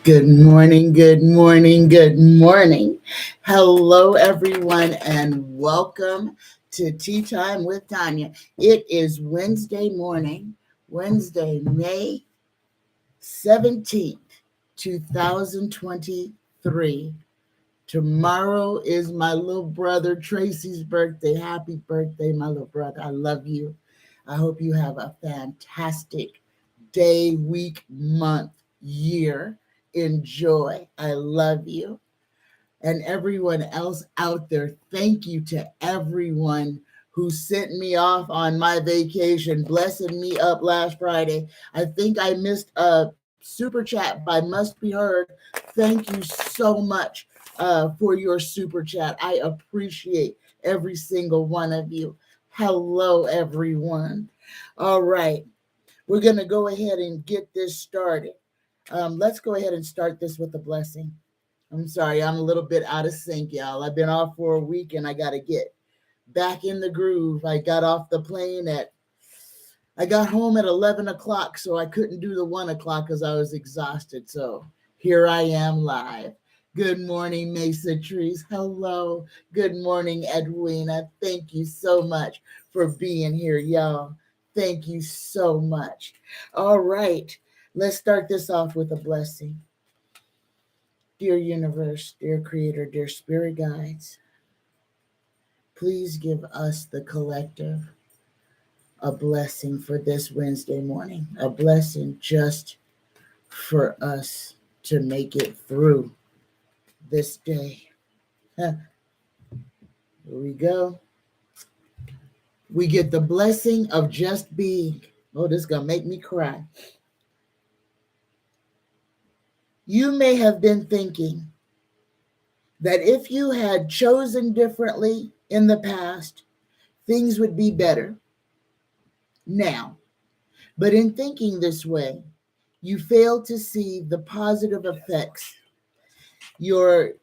Good morning, good morning, good morning. Hello, everyone, and welcome to Tea Time with Tanya. It is Wednesday morning, Wednesday, May 17th, 2023. Tomorrow is my little brother Tracy's birthday. Happy birthday, my little brother. I love you. I hope you have a fantastic day, week, month, year. Enjoy. I love you. And everyone else out there, thank you to everyone who sent me off on my vacation, blessing me up last Friday. I think I missed a super chat by Must Be Heard. Thank you so much for your super chat. I appreciate every single one of you. Hello, everyone. All right. We're going to go ahead and get this started. Let's go ahead and start this with a blessing. I'm sorry, I'm a little bit out of sync, y'all. I've been off for a week and I got to get back in the groove. I got off the plane I got home at 11 o'clock, so I couldn't do the 1 o'clock because I was exhausted. So here I am live. Good morning, Mesa Trees. Hello. Good morning, Edwina. Thank you so much for being here, y'all. Thank you so much. All right. Let's start this off with a blessing. Dear universe, dear creator, dear spirit guides, please give us, the collective, a blessing for this Wednesday morning, a blessing just for us to make it through this day. Here we go. We get the blessing of just being. Oh, this is going to make me cry. You may have been thinking that if you had chosen differently in the past, things would be better now. But in thinking this way, you fail to see the positive effects. You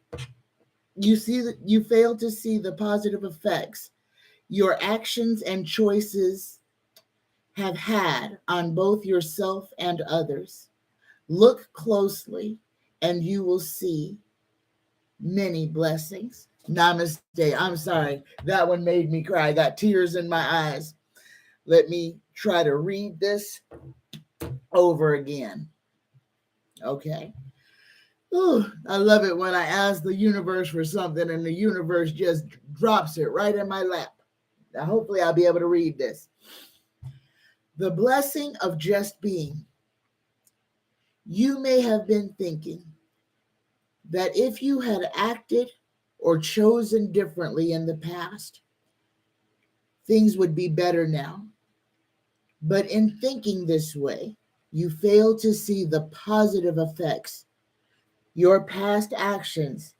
fail to see the positive effects your actions and choices have had on both yourself and others. Look closely and you will see many blessings. Namaste. I'm sorry. That one made me cry. I got tears in my eyes. Let me try to read this over again. Okay. Ooh, I love it when I ask the universe for something and the universe just drops it right in my lap. Now, hopefully I'll be able to read this. The blessing of just being. You may have been thinking that if you had acted or chosen differently in the past, things would be better now. But in thinking this way, you fail to see the positive effects your past actions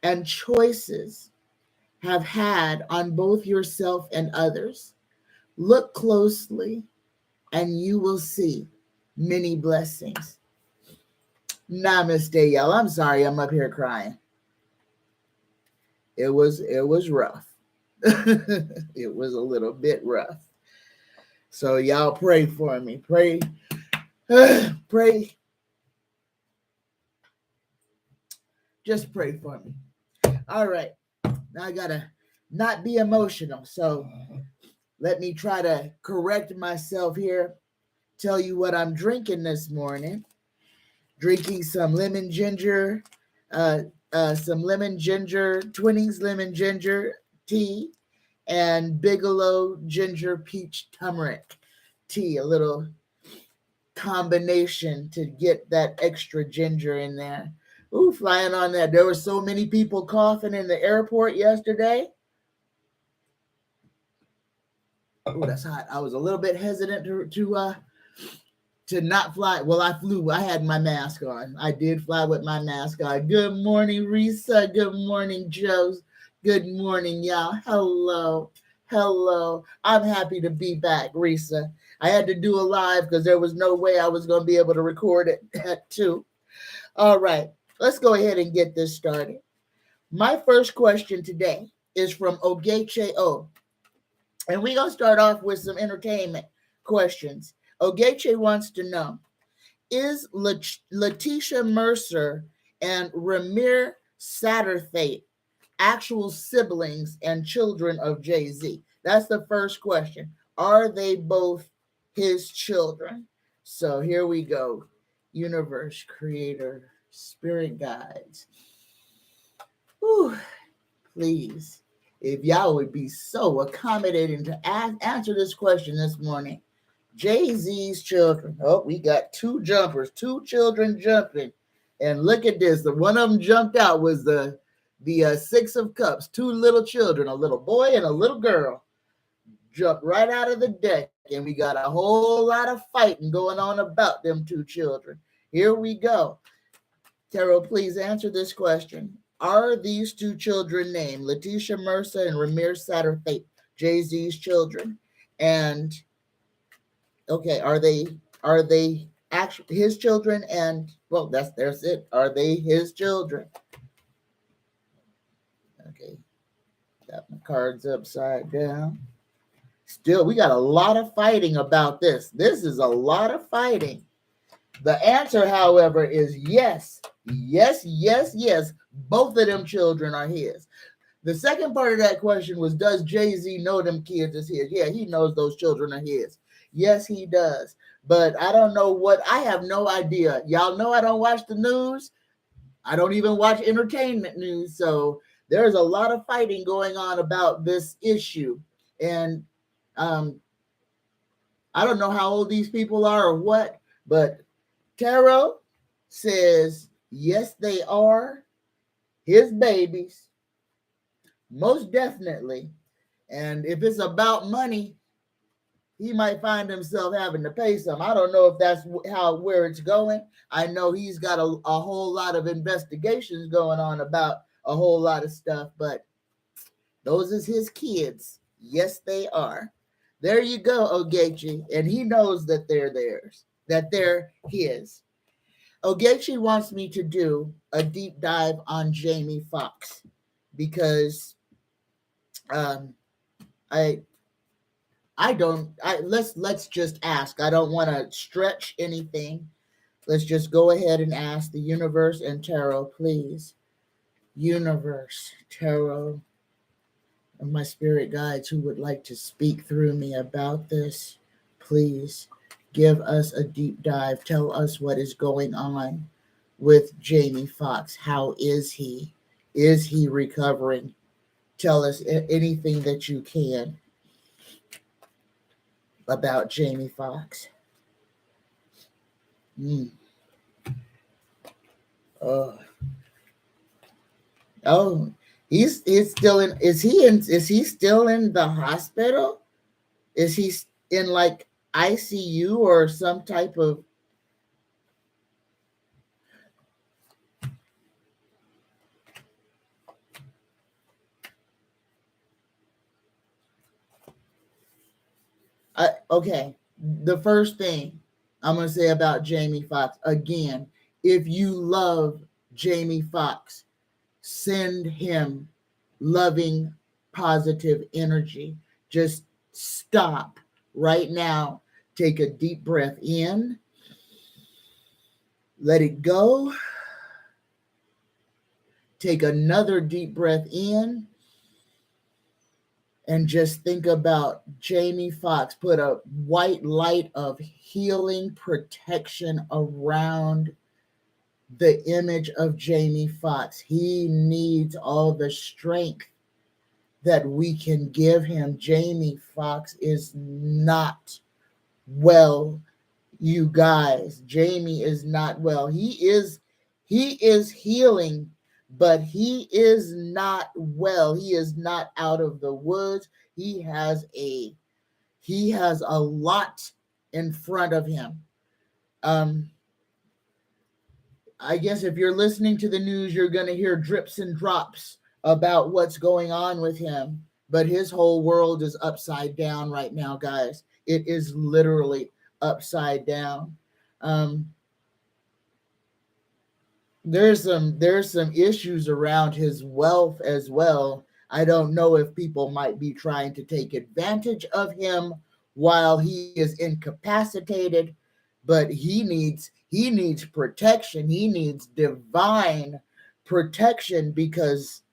and choices have had on both yourself and others. Look closely and you will see many blessings. Namaste, y'all. I'm sorry I'm up here crying. It was rough. It was a little bit rough. So y'all pray for me. Pray. Pray. Just pray for me. All right. Now I gotta not be emotional. So let me try to correct myself here. Tell you what I'm drinking this morning. Drinking some lemon ginger, Twinings lemon ginger tea, and Bigelow ginger peach turmeric tea. A little combination to get that extra ginger in there. Ooh, flying on that. There were so many people coughing in the airport yesterday. Oh, that's hot. I was a little bit hesitant to not fly. Well, I flew. I had my mask on. I did fly with my mask on. Good morning, Risa. Good morning, Joe. Good morning, y'all. Hello. Hello. I'm happy to be back, Risa. I had to do a live because there was no way I was going to be able to record it at 2. All right. Let's go ahead and get this started. My first question today is from Ogeche O. And we're going to start off with some entertainment questions. Ogechi wants to know, is Letitia Mercer and Ramir Satterthwaite actual siblings and children of Jay-Z? That's the first question. Are they both his children? So here we go. Universe, creator, spirit guides. Whew, please, if y'all would be so accommodating to answer this question this morning. Jay-Z's children. Oh, we got two jumpers, two children jumping. And look at this. The one of them jumped out was the Six of Cups. Two little children, a little boy and a little girl, jumped right out of the deck. And we got a whole lot of fighting going on about them two children. Here we go. Tarot, please answer this question. Are these two children named Letitia Mercer and Ramir Satterthwaite Jay-Z's children? And okay, are they actually his children? And well, there's it. Are they his children? Okay, got my cards upside down. Still, we got a lot of fighting about this. This is a lot of fighting. The answer, however, is yes. Yes, yes, yes. Both of them children are his. The second part of that question was, does Jay-Z know them kids is his? Yeah, he knows those children are his. Yes, he does. But I don't know I have no idea. Y'all know I don't watch the news. I don't even watch entertainment news. So there's a lot of fighting going on about this issue. And I don't know how old these people are or what, but Tarot says, yes, they are his babies. Most definitely. And if it's about money, he might find himself having to pay some. I don't know if that's where it's going. I know he's got a whole lot of investigations going on about a whole lot of stuff, but those is his kids. Yes, they are. There you go, Ogechi. And he knows that they're theirs, that they're his. Ogechi wants me to do a deep dive on Jamie Foxx because let's just ask. I don't want to stretch anything. Let's just go ahead and ask the universe and tarot, please. Universe, tarot, and my spirit guides who would like to speak through me about this, please give us a deep dive. Tell us what is going on with Jamie Foxx. How is he? Is he recovering? Tell us anything that you can about Jamie Foxx. Oh, he's still in. Is he still in the hospital? Is he in like ICU or some type of? Okay, the first thing I'm going to say about Jamie Foxx, again, if you love Jamie Foxx, send him loving, positive energy. Just stop right now. Take a deep breath in. Let it go. Take another deep breath in. And just think about Jamie Foxx. Put a white light of healing protection around the image of Jamie Foxx. He needs all the strength that we can give him. Jamie Foxx is not well, you guys. Jamie is not well. He is healing, but he is not well. He is not out of the woods. He has a lot in front of him. I guess if you're listening to the news, you're going to hear drips and drops about what's going on with him. But his whole world is upside down right now, guys. It is literally upside down. There's some issues around his wealth as well. I don't know if people might be trying to take advantage of him, while he is incapacitated, but he needs protection. He needs divine protection because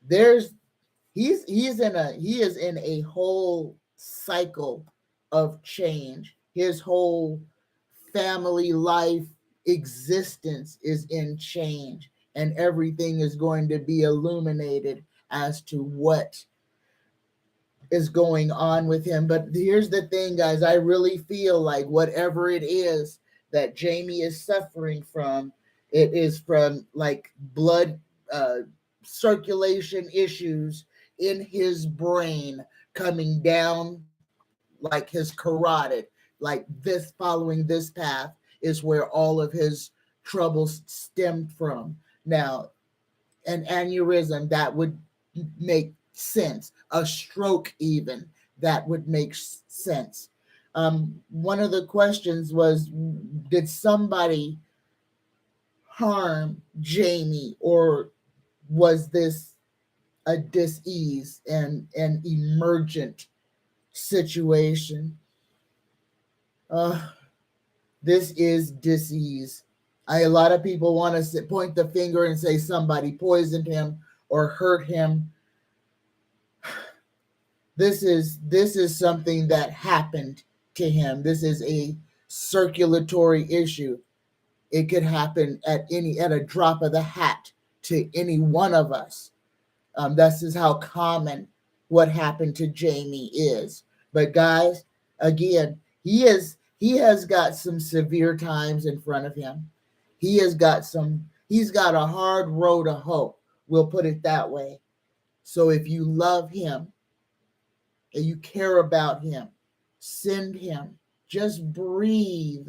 there's he is in a whole cycle of change. His whole family life existence is in change, and everything is going to be illuminated as to what is going on with him. But here's the thing, guys, I really feel like whatever it is that Jamie is suffering from, it is from like blood circulation issues in his brain coming down like his carotid, like this, following this path is where all of his troubles stemmed from. Now, an aneurysm, that would make sense. A stroke, even, that would make sense. One of the questions was, did somebody harm Jamie, or was this a dis-ease and an emergent situation? Uh, this is dis-ease. A lot of people want to point the finger and say somebody poisoned him or hurt him. This is something that happened to him. This is a circulatory issue. It could happen at a drop of the hat to any one of us. This is how common what happened to Jamie is. But guys, again, he has got some severe times in front of him. He's got a hard road to hoe. We'll put it that way. So if you love him and you care about him, send him. Just breathe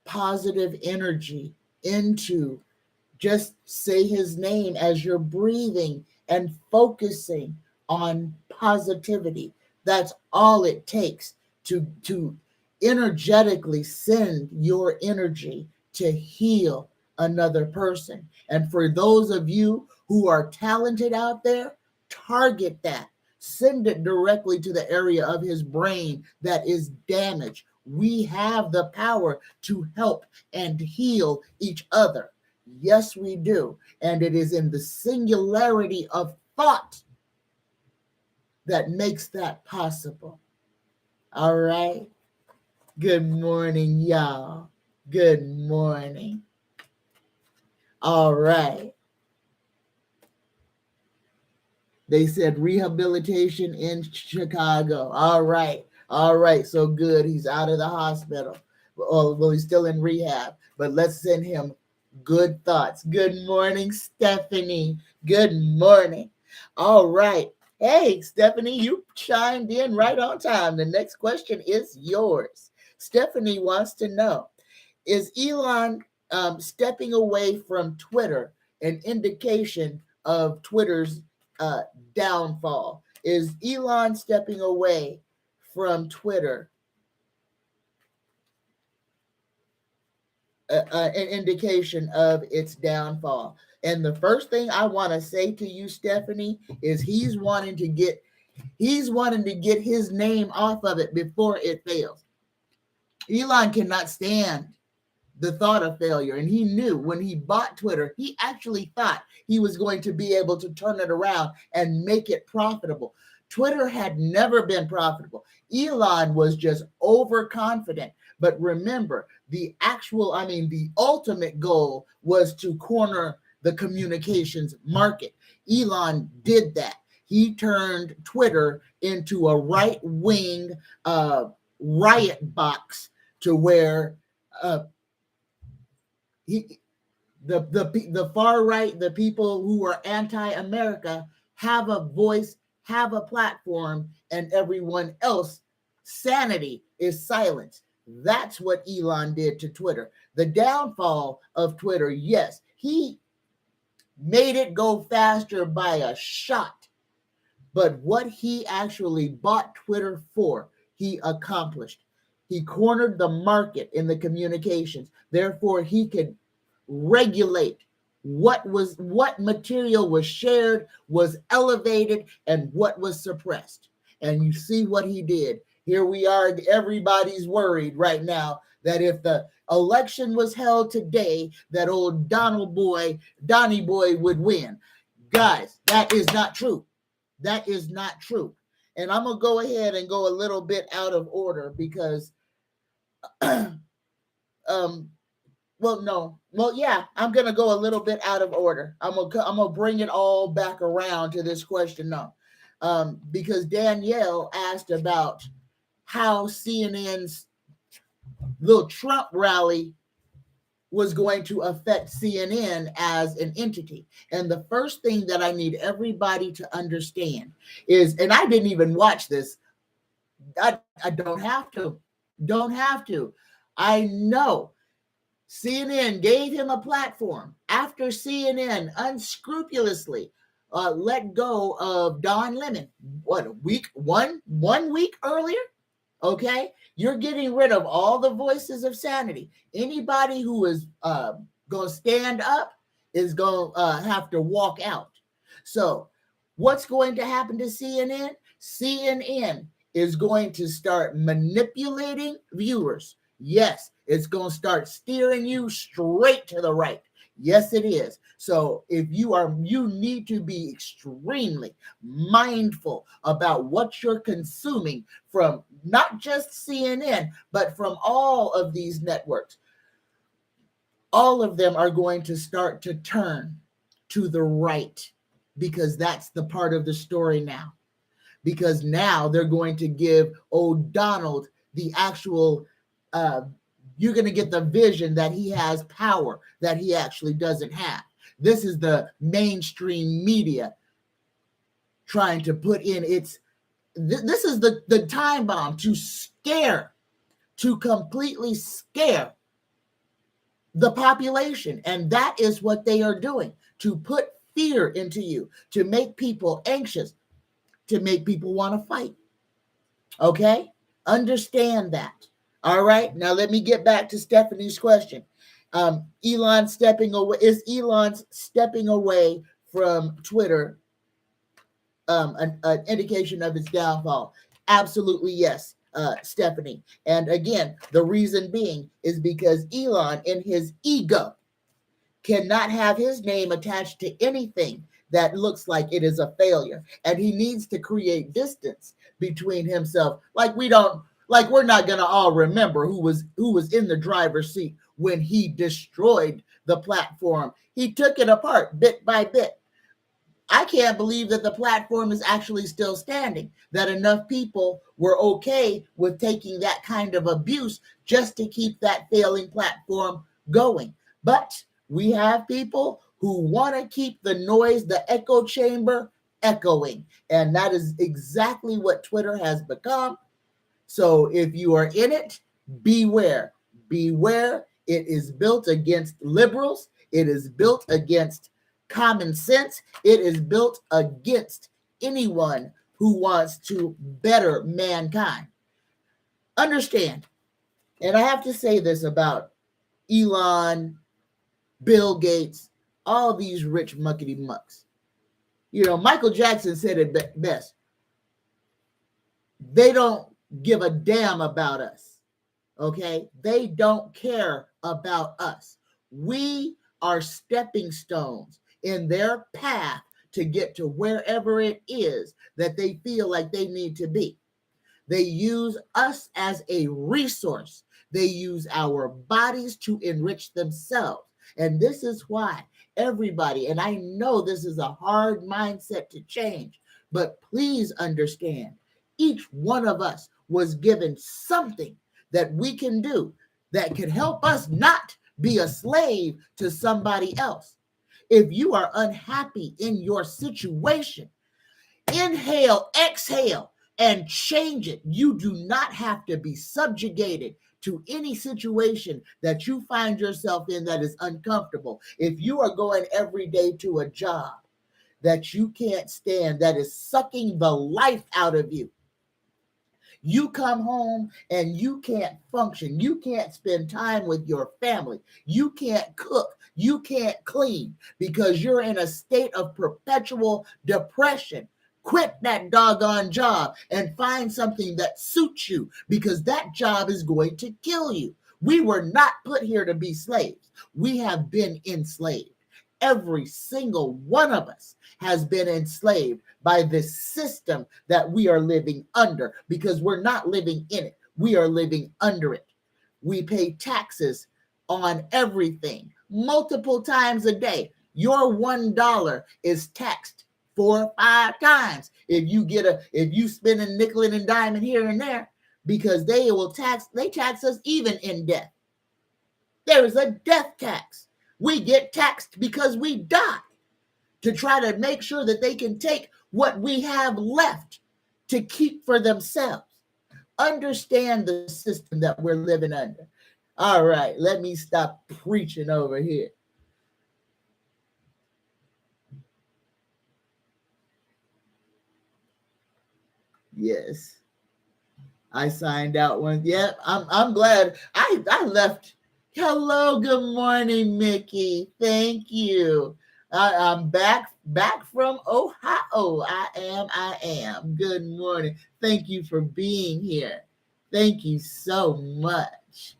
positive energy into, just say his name as you're breathing and focusing on positivity. That's all it takes to energetically send your energy to heal another person. And for those of you who are talented out there, target that. Send it directly to the area of his brain that is damaged. We have the power to help and heal each other. Yes, we do. And it is in the singularity of thought that makes that possible. All right. Good morning, y'all. Good morning. All right. They said rehabilitation in Chicago. All right. All right. So good. He's out of the hospital. Well, he's still in rehab, but let's send him good thoughts. Good morning, Stephanie. Good morning. All right. Hey, Stephanie, you chimed in right on time. The next question is yours. Stephanie wants to know, is Elon stepping away from Twitter an indication of Twitter's downfall? Is Elon stepping away from Twitter an indication of its downfall? And the first thing I want to say to you, Stephanie, is he's wanting to get his name off of it before it fails. Elon cannot stand the thought of failure. And he knew when he bought Twitter, he actually thought he was going to be able to turn it around and make it profitable. Twitter had never been profitable. Elon was just overconfident. But remember, the ultimate goal was to corner the communications market. Elon did that. He turned Twitter into a right-wing riot box, to where the far right, the people who are anti-America, have a voice, have a platform, and everyone else, sanity is silence. That's what Elon did to Twitter. The downfall of Twitter, yes, he made it go faster by a shot. But what he actually bought Twitter for, he accomplished. He cornered the market in the communications. Therefore, he could regulate what material was shared, was elevated, and what was suppressed. And you see what he did. Here we are, everybody's worried right now that if the election was held today, that old Donnie Boy would win. Guys, that is not true. That is not true. And I'm going to go ahead and go a little bit out of order because I'm gonna go a little bit out of order. I'm gonna bring it all back around to this question now, because Danielle asked about how CNN's little Trump rally was going to affect CNN as an entity. And the first thing that I need everybody to understand is, and I didn't even watch this. I don't have to. Don't have to. I know CNN gave him a platform after CNN unscrupulously let go of Don Lemon. What, a week, one week earlier? Okay, you're getting rid of all the voices of sanity. Anybody who is going to stand up is going to have to walk out. So, what's going to happen to CNN? CNN is going to start manipulating viewers. Yes, it's going to start steering you straight to the right. Yes, it is. So if you need to be extremely mindful about what you're consuming from not just CNN, but from all of these networks. All of them are going to start to turn to the right because that's the part of the story now. Because now they're going to give old Donald the actual you're going to get the vision that he has power that he actually doesn't have. This is the mainstream media trying to put in its, this is the time bomb to completely scare the population. And that is what they are doing, to put fear into you, to make people anxious, to make people want to fight. Okay? Understand that. All right, now let me get back to Stephanie's question. Elon stepping away. Is Elon stepping away from Twitter an indication of its downfall? Absolutely, yes, Stephanie. And again, the reason being is because Elon, in his ego, cannot have his name attached to anything that looks like it is a failure. And he needs to create distance between himself. We're not going to all remember who was in the driver's seat when he destroyed the platform. He took it apart bit by bit. I can't believe that the platform is actually still standing, that enough people were okay with taking that kind of abuse just to keep that failing platform going. But we have people who want to keep the noise, the echo chamber, echoing. And that is exactly what Twitter has become. So if you are in it, beware. Beware. It is built against liberals. It is built against common sense. It is built against anyone who wants to better mankind. Understand, and I have to say this about Elon, Bill Gates, all these rich muckety mucks. You know, Michael Jackson said it best. They don't give a damn about us. Okay? They don't care about us. We are stepping stones in their path to get to wherever it is that they feel like they need to be. They use us as a resource. They use our bodies to enrich themselves. And this is why everybody, and I know this is a hard mindset to change, but please understand, each one of us was given something that we can do that can help us not be a slave to somebody else. If you are unhappy in your situation, inhale, exhale, and change it. You do not have to be subjugated to any situation that you find yourself in that is uncomfortable. If you are going every day to a job that you can't stand, that is sucking the life out of you, you come home and you can't function. You can't spend time with your family. You can't cook. You can't clean because you're in a state of perpetual depression. Quit that doggone job and find something that suits you, because that job is going to kill you. We were not put here to be slaves. We have been enslaved. Every single one of us has been enslaved by this system that we are living under, because we're not living in it. We are living under it. We pay taxes on everything multiple times a day. Your $1 is taxed 4 or 5 times if you spend a nickel and a dime here and there, because they tax us even in death. There is a death tax. We get taxed because we die, to try to make sure that they can take what we have left to keep for themselves. Understand the system that we're living under. All right, let me stop preaching over here. Yes, I signed out one. Yep, I'm glad I left. Hello, good morning, Mickey. Thank you. I'm back from Ohio. I am. Good morning. Thank you for being here. Thank you so much.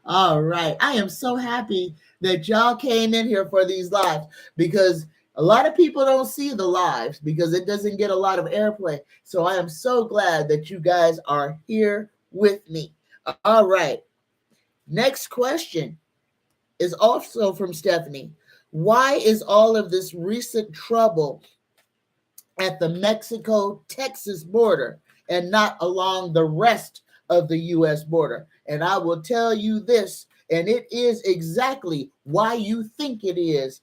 All right. I am so happy that y'all came in here for these lives, because a lot of people don't see the lives because it doesn't get a lot of airplay. So I am so glad that you guys are here with me. All right. Next question is also from Stephanie. Why is all of this recent trouble at the Mexico-Texas border and not along the rest of the U.S. border? And I will tell you this, and it is exactly why you think it is,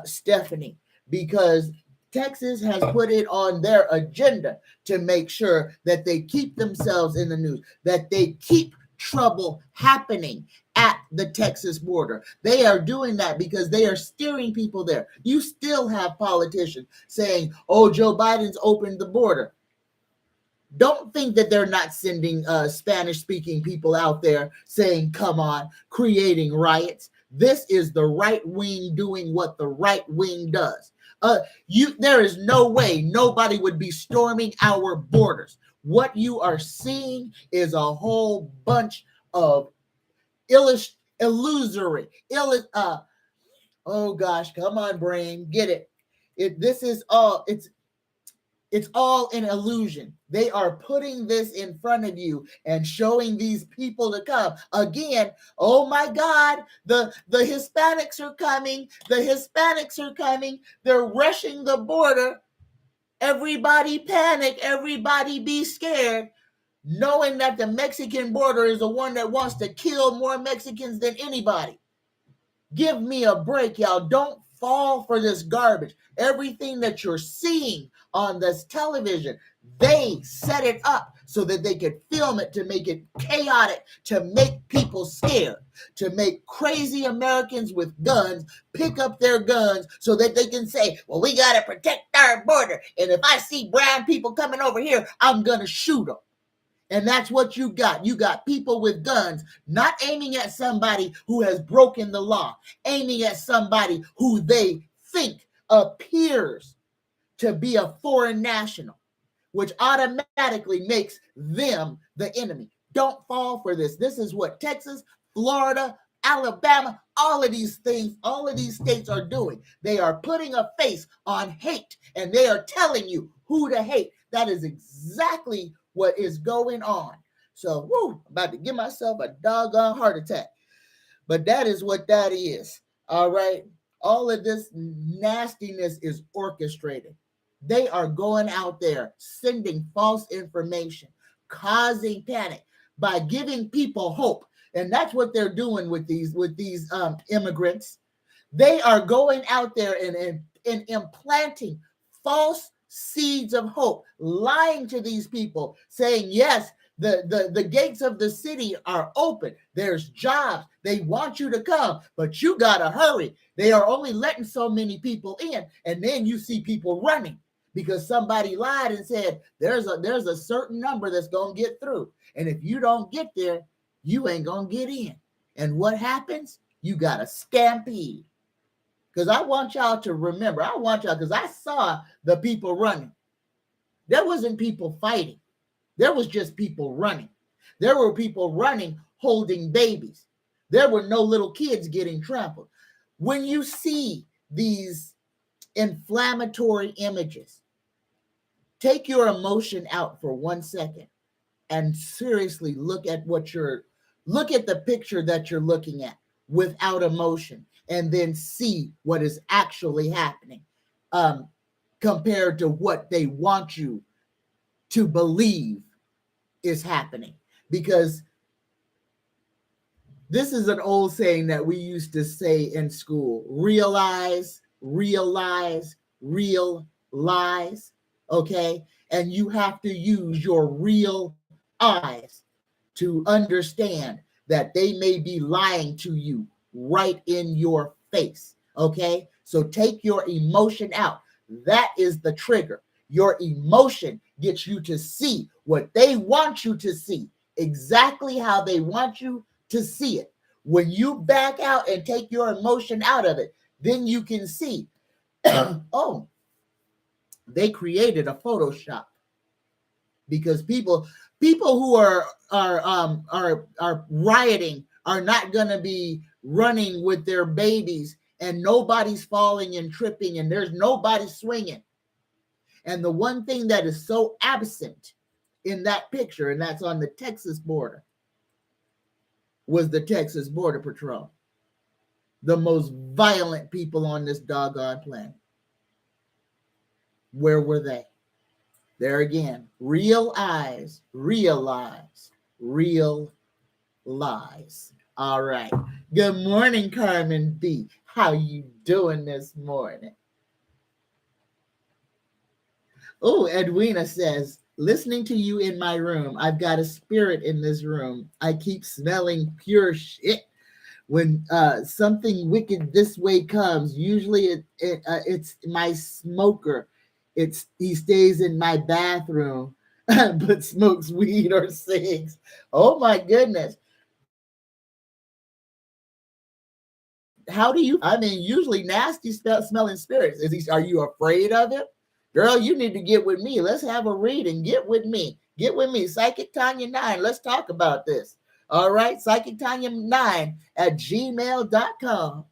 Stephanie, because Texas has put it on their agenda to make sure that they keep themselves in the news, that they keep trouble happening at the Texas border. They are doing that because they are steering people there. You still have politicians saying, oh, Joe Biden's opened the border. Don't think that they're not sending Spanish-speaking people out there saying, come on, creating riots. This is the right wing doing what the right wing does. There is no way nobody would be storming our borders. What you are seeing is a whole bunch of illusory. Oh gosh, come on, brain, get it. It's all an illusion. They are putting this in front of you and showing these people to come. Again, oh my God, the Hispanics are coming. The Hispanics are coming. They're rushing the border. Everybody panic. Everybody be scared, knowing that the Mexican border is the one that wants to kill more Mexicans than anybody. Give me a break, y'all. Don't fall for this garbage. Everything that you're seeing on this television, they set it up so that they could film it to make it chaotic, to make people scared, to make crazy Americans with guns pick up their guns so that they can say, well, we got to protect our border. And if I see brown people coming over here, I'm going to shoot them. And that's what you got. You got people with guns not aiming at somebody who has broken the law, aiming at somebody who they think appears to be a foreign national, which automatically makes them the enemy. Don't fall for this. This is what Texas, Florida, Alabama, all of these things, all of these states are doing. They are putting a face on hate, and they are telling you who to hate. That is exactly what is going on. So, I'm about to give myself a doggone heart attack. But that is what that is. All right. All of this nastiness is orchestrated. They are going out there sending false information, causing panic by giving people hope. And that's what they're doing with these immigrants. They are going out there and implanting false seeds of hope, lying to these people, saying, yes, the gates of the city are open. There's jobs. They want you to come, but you got to hurry. They are only letting so many people in. And then you see people running because somebody lied and said, there's a certain number that's going to get through. And if you don't get there, you ain't going to get in. And what happens? You got a stampede. Because I want y'all to remember. I want y'all, because I saw the people running. There wasn't people fighting. There was just people running. There were people running holding babies. There were no little kids getting trampled. When you see these inflammatory images, take your emotion out for 1 second and seriously look at the picture that you're looking at without emotion, and then see what is actually happening, compared to what they want you to believe is happening. Because this is an old saying that we used to say in school: realize, realize, real lies. Okay. And you have to use your real eyes to understand that they may be lying to you right in your face. Okay. So take your emotion out. That is the trigger. Your emotion gets you to see what they want you to see, exactly how they want you to see it. When you back out and take your emotion out of it, then you can see, oh, they created a Photoshop. Because people who are rioting are not going to be running with their babies, and nobody's falling and tripping, and there's nobody swinging. And the one thing that is so absent in that picture, and that's on the Texas border, was the Texas Border Patrol. The most violent people on this doggone planet. Where were they? There again, real eyes, realize, real lies. All right. Good morning, Carmen B. How you doing this morning? Oh, Edwina says, listening to you in my room, I've got a spirit in this room. I keep smelling pure shit. When something wicked this way comes, usually it's my smoker. He stays in my bathroom, but smokes weed or cigs. Oh my goodness! How do you? I mean, usually nasty smelling spirits. Are you afraid of it, girl? You need to get with me. Let's have a reading. Get with me. Get with me. Psychic Tanya 9. Let's talk about this. All right, Psychic Tanya 9 at gmail.com.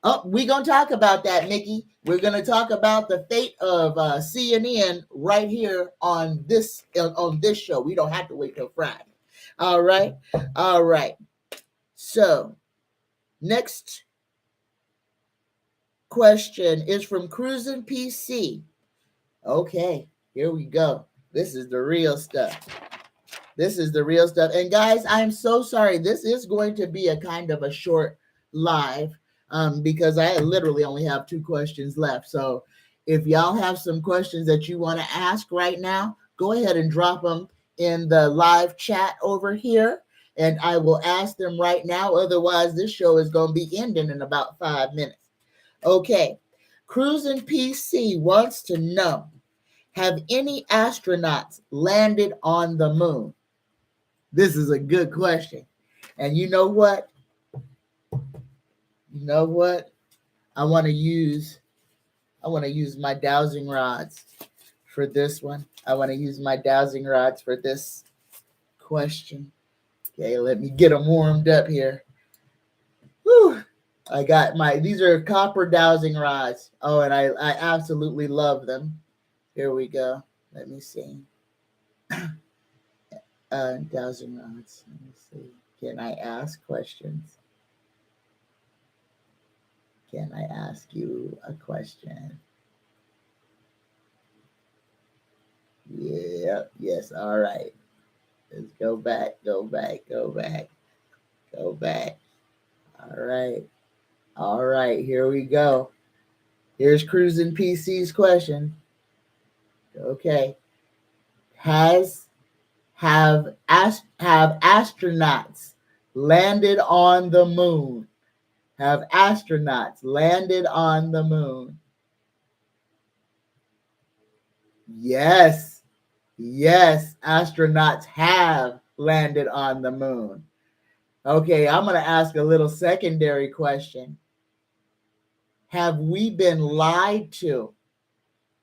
Oh, we're going to talk about that, Nikki. We're going to talk about the fate of CNN right here on this show. We don't have to wait till Friday. All right. All right. So, next question is from Cruisin' PC. Okay, here we go. This is the real stuff. This is the real stuff. And guys, I'm so sorry. This is going to be a kind of a short live, because I literally only have 2 questions left. So if y'all have some questions that you want to ask right now, go ahead and drop them in the live chat over here, and I will ask them right now. Otherwise, this show is going to be ending in about 5 minutes. Okay. Cruisin' PC wants to know, have any astronauts landed on the moon? This is a good question. And you know what? You know what? I want to use my dowsing rods for this one. I want to use my dowsing rods for this question. Okay, let me get them warmed up here. Whew. I got these are copper dowsing rods. Oh, and I absolutely love them. Here we go. Let me see. Dowsing rods. Let me see. Can I ask questions? Can I ask you a question? Yeah, yes, all right. Let's go back. All right. All right, here we go. Here's Cruisin' PC's question. Okay. Have astronauts landed on the moon? Have astronauts landed on the moon? Yes. Yes, astronauts have landed on the moon. Okay, I'm going to ask a little secondary question. Have we been lied to?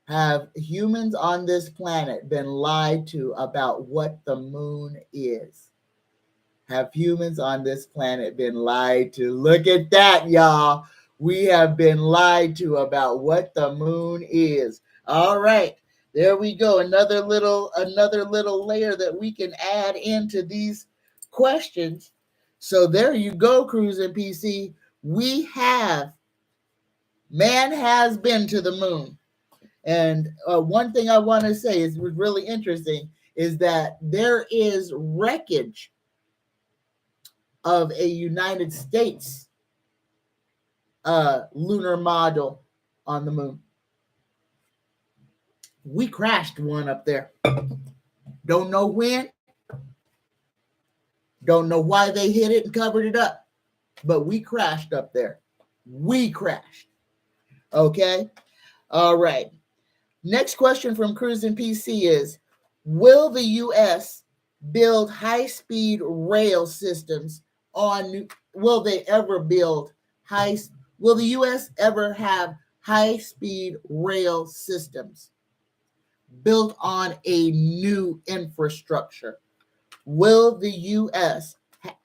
Have humans on this planet been lied to about what the moon is? Have humans on this planet been lied to? Look at that, y'all. We have been lied to about what the moon is. All right. There we go. Another little layer that we can add into these questions. So there you go, Cruising PC. Man has been to the moon. And one thing I want to say is really interesting is that there is wreckage of a United States lunar module on the moon. We crashed one up there. Don't know when. Don't know why they hit it and covered it up. But we crashed up there. We crashed. Okay? All right. Next question from Cruising PC is, will the U.S. build high-speed rail systems will the U.S. ever have high-speed rail systems built on a new infrastructure? Will the U.S.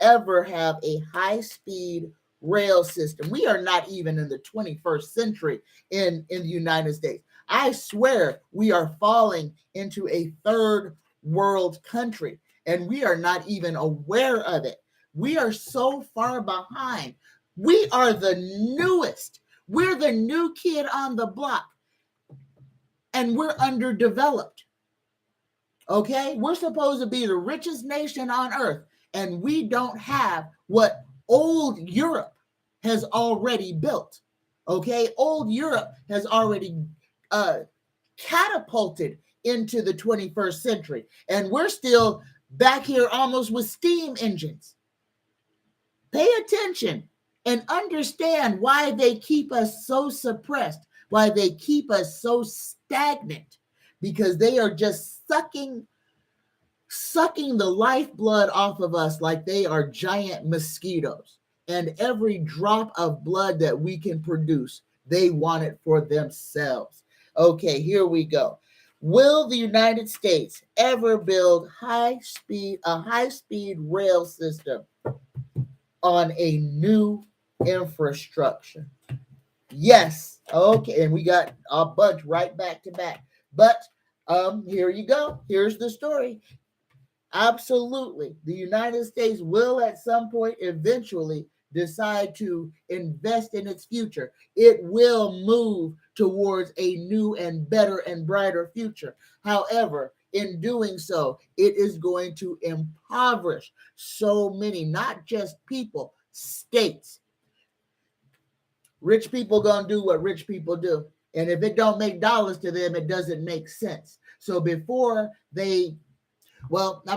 ever have a high-speed rail system? We are not even in the 21st century in the United States. I swear we are falling into a third world country, and we are not even aware of it. We are so far behind. We are the newest. We're the new kid on the block, and we're underdeveloped. Okay? We're supposed to be the richest nation on earth, and we don't have what old Europe has already built. Okay? Old Europe has already catapulted into the 21st century, and we're still back here almost with steam engines. Pay attention and understand why they keep us so suppressed, why they keep us so stagnant, because they are just sucking the lifeblood off of us like they are giant mosquitoes. And every drop of blood that we can produce, they want it for themselves. Okay, here we go. Will the United States ever build a high-speed rail system on a new infrastructure? Yes. Okay, and we got a bunch right back to back. But here you go. Here's the story. Absolutely. The United States will at some point eventually decide to invest in its future. It will move towards a new and better and brighter future. However, in doing so, it is going to impoverish so many, not just people, states. Rich people gonna do what rich people do. And if it don't make dollars to them, it doesn't make sense. So before I'm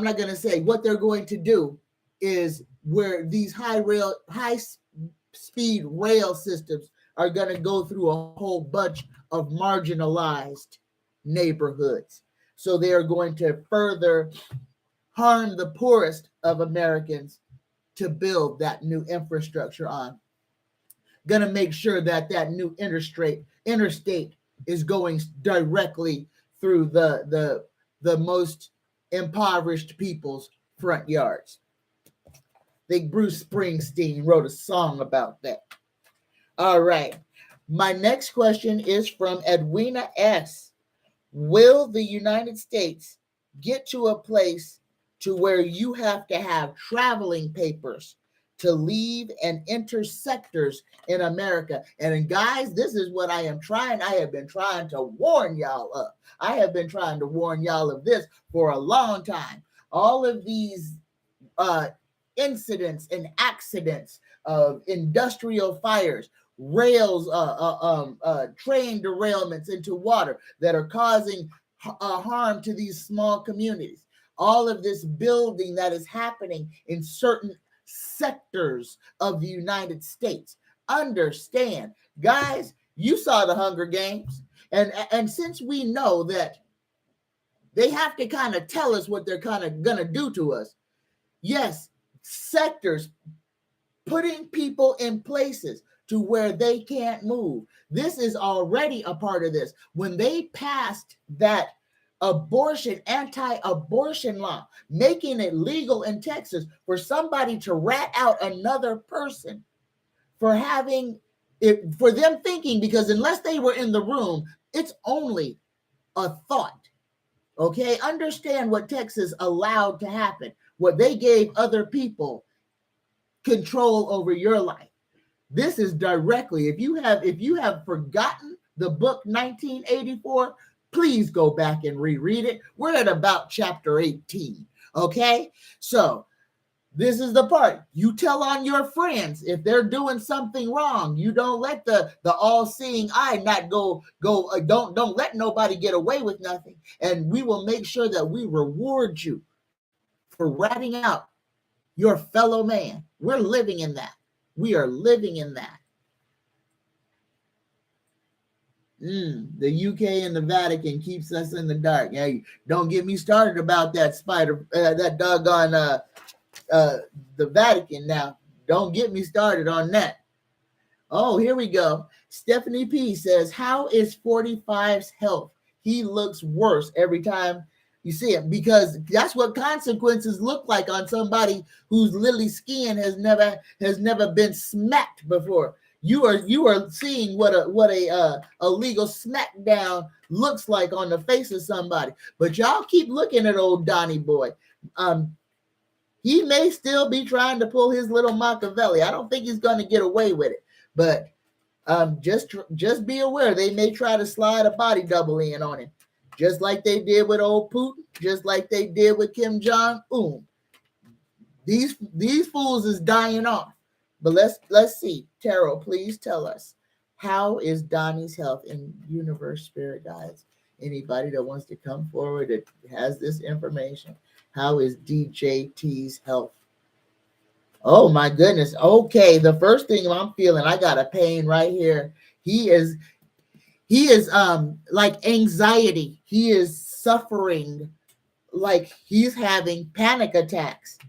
not going to say what they're going to do is where these high-speed rail systems are going to go through a whole bunch of marginalized neighborhoods. So they are going to further harm the poorest of Americans to build that new infrastructure on. Going to make sure that new interstate is going directly through the most impoverished people's front yards. I think Bruce Springsteen wrote a song about that. All right. My next question is from Edwina S. Will the United States get to a place to where you have to have traveling papers to leave and enter sectors in America? And guys, this is what I have been trying to warn y'all of. I have been trying to warn y'all of this for a long time. All of these incidents and accidents of industrial fires, train derailments into water that are causing harm to these small communities. All of this building that is happening in certain sectors of the United States. Understand, guys, you saw the Hunger Games. And since we know that they have to kind of tell us what they're kind of going to do to us, yes, sectors, putting people in places to where they can't move. This is already a part of this. When they passed that anti-abortion law, making it legal in Texas for somebody to rat out another person for having it, for them thinking, because unless they were in the room, it's only a thought. Okay, understand what Texas allowed to happen, what they gave other people control over your life. This is directly, if you have forgotten the book 1984, please go back and reread it. We're at about chapter 18. Okay, so this is the part you tell on your friends if they're doing something wrong. You don't let the all-seeing eye not go. Don't let nobody get away with nothing. And we will make sure that we reward you for ratting out your fellow man. We're living in that. We are living in that. The UK and the Vatican keeps us in the dark. Yeah, don't get me started about that that doggone the Vatican now. Don't get me started on that. Oh, here we go. Stephanie P says, how is 45's health? He looks worse every time you see him, because that's what consequences look like on somebody whose lily skin has never been smacked before. You are seeing what a legal smackdown looks like on the face of somebody. But y'all keep looking at old Donnie boy. He may still be trying to pull his little Machiavelli. I don't think he's going to get away with it. But just be aware, they may try to slide a body double in on him, just like they did with old Putin, just like they did with Kim Jong-un. These fools is dying off. But let's see. Tarot, please tell us, how is Donnie's health in Universe Spirit Guides? Anybody that wants to come forward that has this information. How is DJT's health? Oh my goodness. Okay, the first thing I'm feeling, I got a pain right here. He is like anxiety. He is suffering, like he's having panic attacks.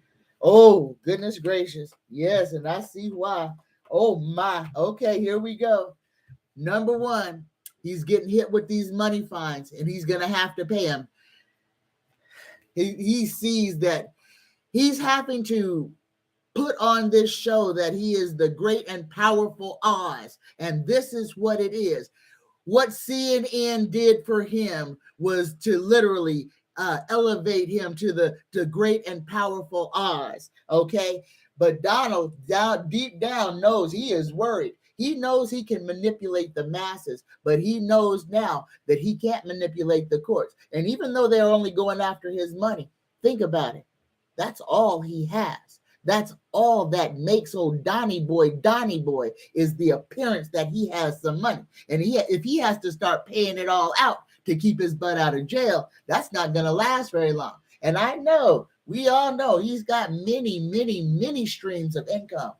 Oh, goodness gracious. Yes, and I see why. Oh my. Okay, here we go. Number one, he's getting hit with these money fines and he's going to have to pay them. He sees that he's having to put on this show that he is the great and powerful Oz. And this is what it is. What CNN did for him was to literally elevate him to the great and powerful Oz. Okay. But Donald deep down knows he is worried. He knows he can manipulate the masses, but he knows now that he can't manipulate the courts. And even though they're only going after his money, think about it. That's all he has. That's all that makes old Donnie boy is the appearance that he has some money. And if he has to start paying it all out to keep his butt out of jail, that's not going to last very long. And I know, we all know he's got many streams of income.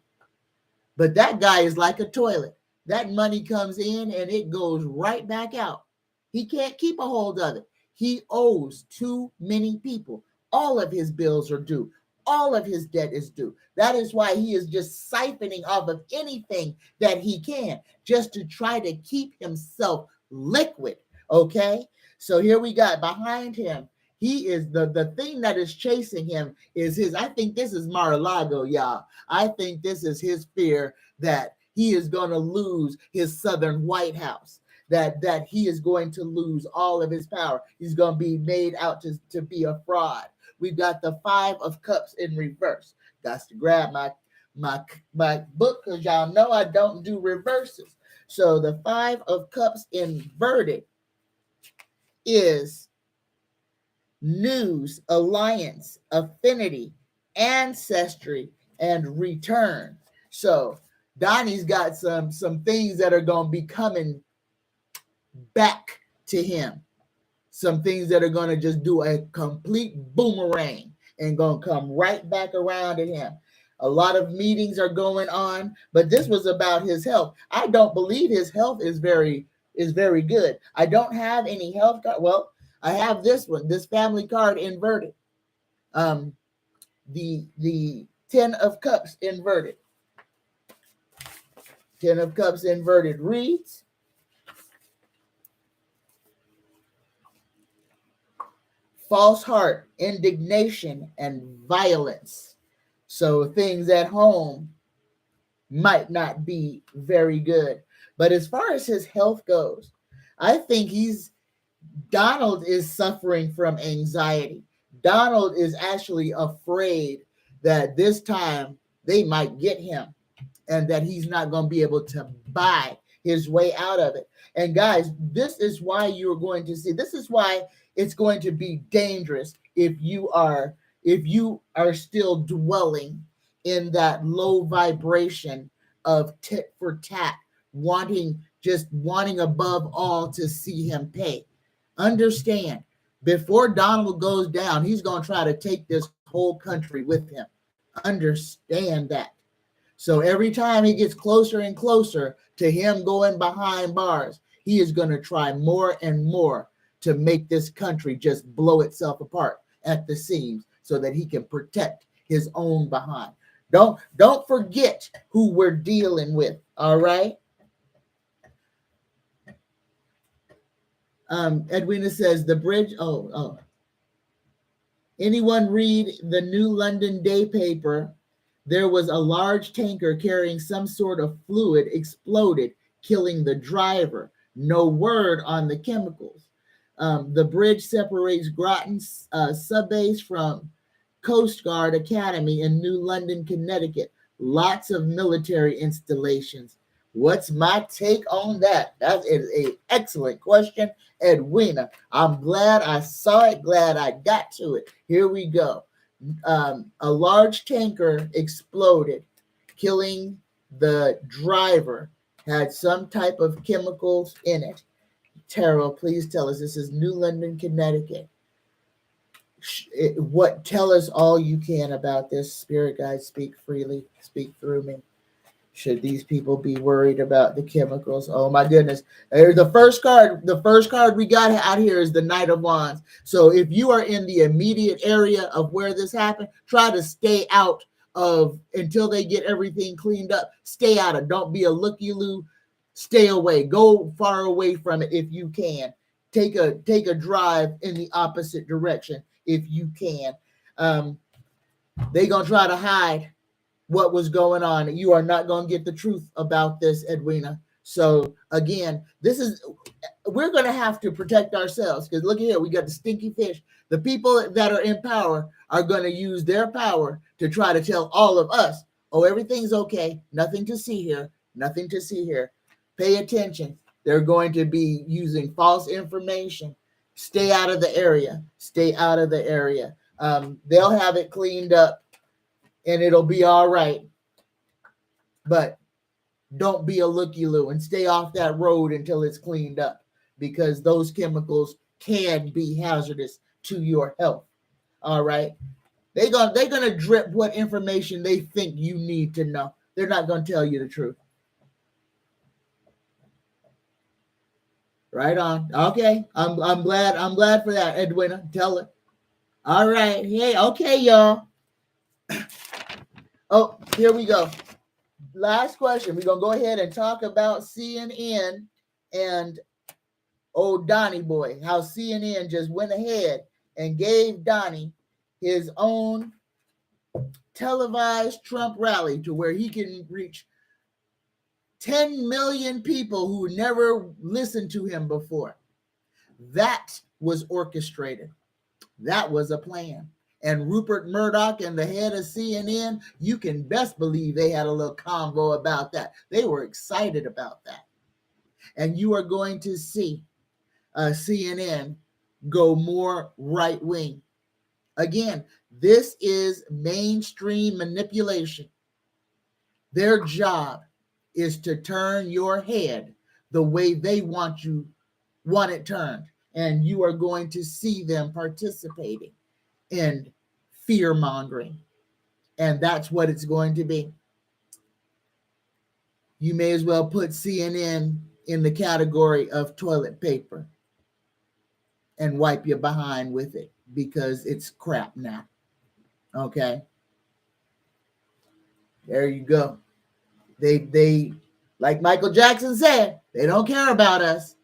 But that guy is like a toilet. That money comes in and it goes right back out. He can't keep a hold of it. He owes too many people. All of his bills are due. All of his debt is due. That is why he is just siphoning off of anything that he can, just to try to keep himself liquid. Okay? So here we got behind him. He is the thing that is chasing him is I think this is Mar-a-Lago, y'all. I think this is his fear that he is going to lose his Southern White House, that he is going to lose all of his power. He's going to be made out to be a fraud. We've got the 5 of Cups in reverse. Got to grab my book because y'all know I don't do reverses. So the 5 of Cups inverted is news, alliance, affinity, ancestry, and return. So Donnie's got some things that are going to be coming back to him. Some things that are going to just do a complete boomerang and going to come right back around at him. A lot of meetings are going on, but this was about his health. I don't believe his health is very good. I don't have any health card. Well, I have this one, this family card inverted. The 10 of Cups inverted. Ten of Cups inverted reads, false heart, indignation, and violence. So things at home might not be very good. But as far as his health goes, I think Donald is suffering from anxiety. Donald is actually afraid that this time they might get him and that he's not going to be able to buy his way out of it. And guys, this is why you're going to see, this is why it's going to be dangerous if you are still dwelling in that low vibration of tit for tat, wanting above all to see him pay. Understand, before Donald goes down, he's going to try to take this whole country with him. Understand that. So every time he gets closer and closer to him going behind bars, he is going to try more and more to make this country just blow itself apart at the seams so that he can protect his own behind. Don't forget who we're dealing with, all right? Edwina says the bridge. Anyone read the New London Day paper? There was a large tanker carrying some sort of fluid exploded, killing the driver. No word on the chemicals. The bridge separates Groton subbase from Coast Guard Academy in New London, Connecticut. Lots of military installations. What's my take on that? That is an excellent question, Edwina. I'm glad I saw it, glad I got to it. Here we go. A large tanker exploded, killing the driver, had some type of chemicals in it. Terrell, please tell us. This is New London, Connecticut. Tell us all you can about this. Spirit guide, speak freely, speak through me. Should these people be worried about the chemicals? Oh my goodness. The first card we got out here is the Knight of Wands. So if you are in the immediate area of where this happened, try to stay out of until they get everything cleaned up. Stay out of, don't be a looky-loo. Stay away. Go far away from it if you can. Take a drive in the opposite direction if you can. They're gonna try to hide what was going on. You are not going to get the truth about this, Edwina. So again, we're going to have to protect ourselves because look here, we got the stinky fish. The people that are in power are going to use their power to try to tell all of us, oh, everything's okay. Nothing to see here. Nothing to see here. Pay attention. They're going to be using false information. Stay out of the area. Stay out of the area. They'll have it cleaned up and it'll be all right. But don't be a looky-loo and stay off that road until it's cleaned up because those chemicals can be hazardous to your health. All right. They're gonna drip what information they think you need to know. They're not gonna tell you the truth. Right on. Okay. I'm glad for that, Edwina. Tell it. All right. Hey, okay, y'all. Oh, here we go. Last question. We're going to go ahead and talk about CNN and old Donnie boy. How CNN just went ahead and gave Donnie his own televised Trump rally to where he can reach 10 million people who never listened to him before. That was orchestrated. That was a plan. And Rupert Murdoch and the head of CNN, you can best believe they had a little convo about that. They were excited about that. And you are going to see CNN go more right wing. Again, this is mainstream manipulation. Their job is to turn your head the way they want it turned. And you are going to see them participating in fear mongering. And that's what it's going to be. You may as well put CNN in the category of toilet paper and wipe your behind with it because it's crap now. Okay. There you go. They Like Michael Jackson said, they don't care about us.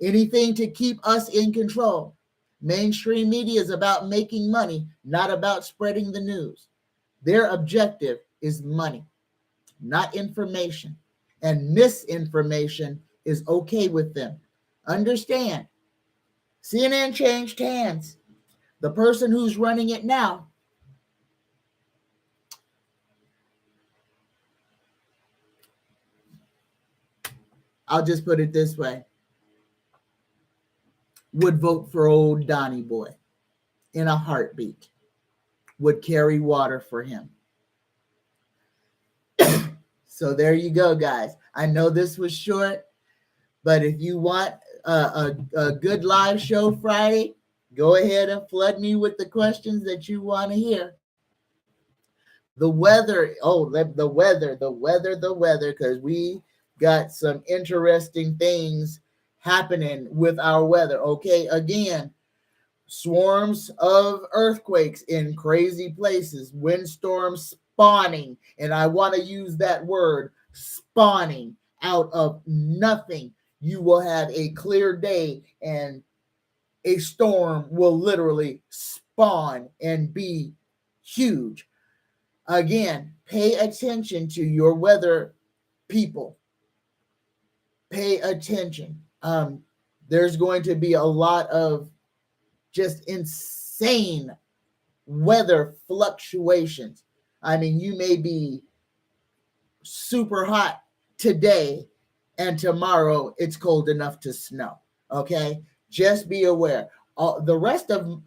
Anything to keep us in control. Mainstream media is about making money, not about spreading the news. Their objective is money, not information. And misinformation is okay with them. Understand, CNN changed hands. The person who's running it now, I'll just put it this way, would vote for old Donnie Boy in a heartbeat, would carry water for him. So there you go, guys. I know this was short, but if you want a good live show Friday, go ahead and flood me with the questions that you want to hear. The weather, the weather, because we got some interesting things happening with our weather. Okay, again, swarms of earthquakes in crazy places, windstorms spawning, and I want to use that word, spawning, out of nothing. You will have a clear day and a storm will literally spawn and be huge. Again, pay attention to your weather, people. Pay attention. There's going to be a lot of just insane weather fluctuations. I mean, you may be super hot today and tomorrow it's cold enough to snow. Okay, just be aware. The rest of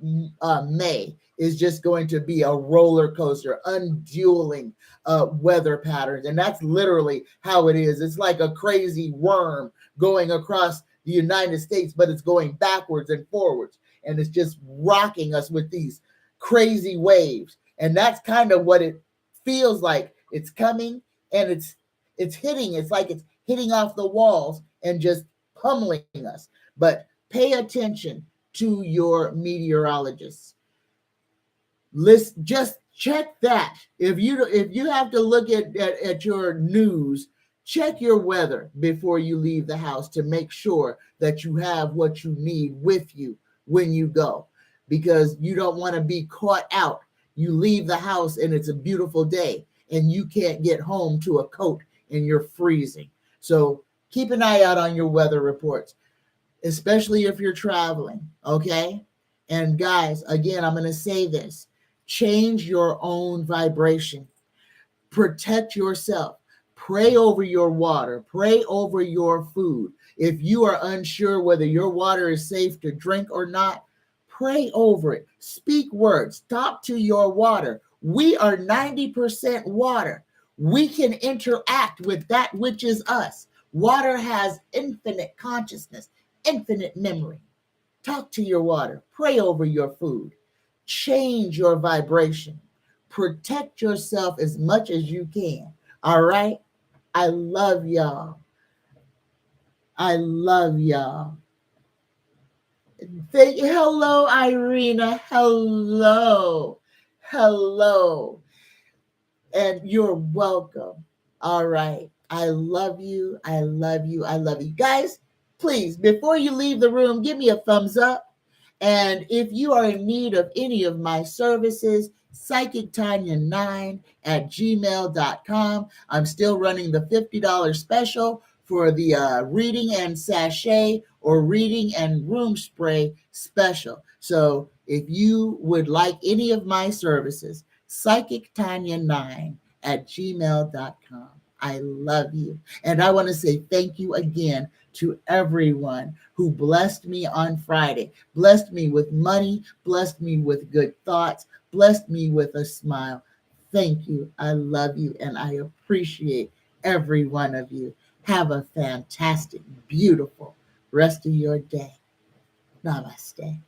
May is just going to be a roller coaster, undueling weather patterns, and that's literally how it is. It's like a crazy worm going across the United States, but it's going backwards and forwards, and it's just rocking us with these crazy waves. And that's kind of what it feels like. It's coming and it's hitting. It's like it's hitting off the walls and just pummeling us. But pay attention to your meteorologists. Just check that. If you have to look at your news, check your weather before you leave the house to make sure that you have what you need with you when you go, because you don't want to be caught out. You leave the house and it's a beautiful day and you can't get home to a coat and you're freezing. So keep an eye out on your weather reports, especially if you're traveling, okay? And guys, again, I'm going to say this. Change your own vibration. Protect yourself. Pray over your water. Pray over your food. If you are unsure whether your water is safe to drink or not, pray over it. Speak words. Talk to your water. We are 90% water. We can interact with that which is us. Water has infinite consciousness, infinite memory. Talk to your water. Pray over your food. Change your vibration. Protect yourself as much as you can. All right? I love y'all. I love y'all. Hello, Irina. Hello. Hello. And you're welcome. All right. I love you. I love you. I love you. Guys, please, before you leave the room, give me a thumbs up. And if you are in need of any of my services, psychictanya9@gmail.com. I'm still running the $50 special for the reading and sachet or reading and room spray special. So if you would like any of my services, psychictanya9@gmail.com. I love you. And I want to say thank you again to everyone who blessed me on Friday, blessed me with money, blessed me with good thoughts, blessed me with a smile. Thank you. I love you and I appreciate every one of you. Have a fantastic, beautiful rest of your day. Namaste.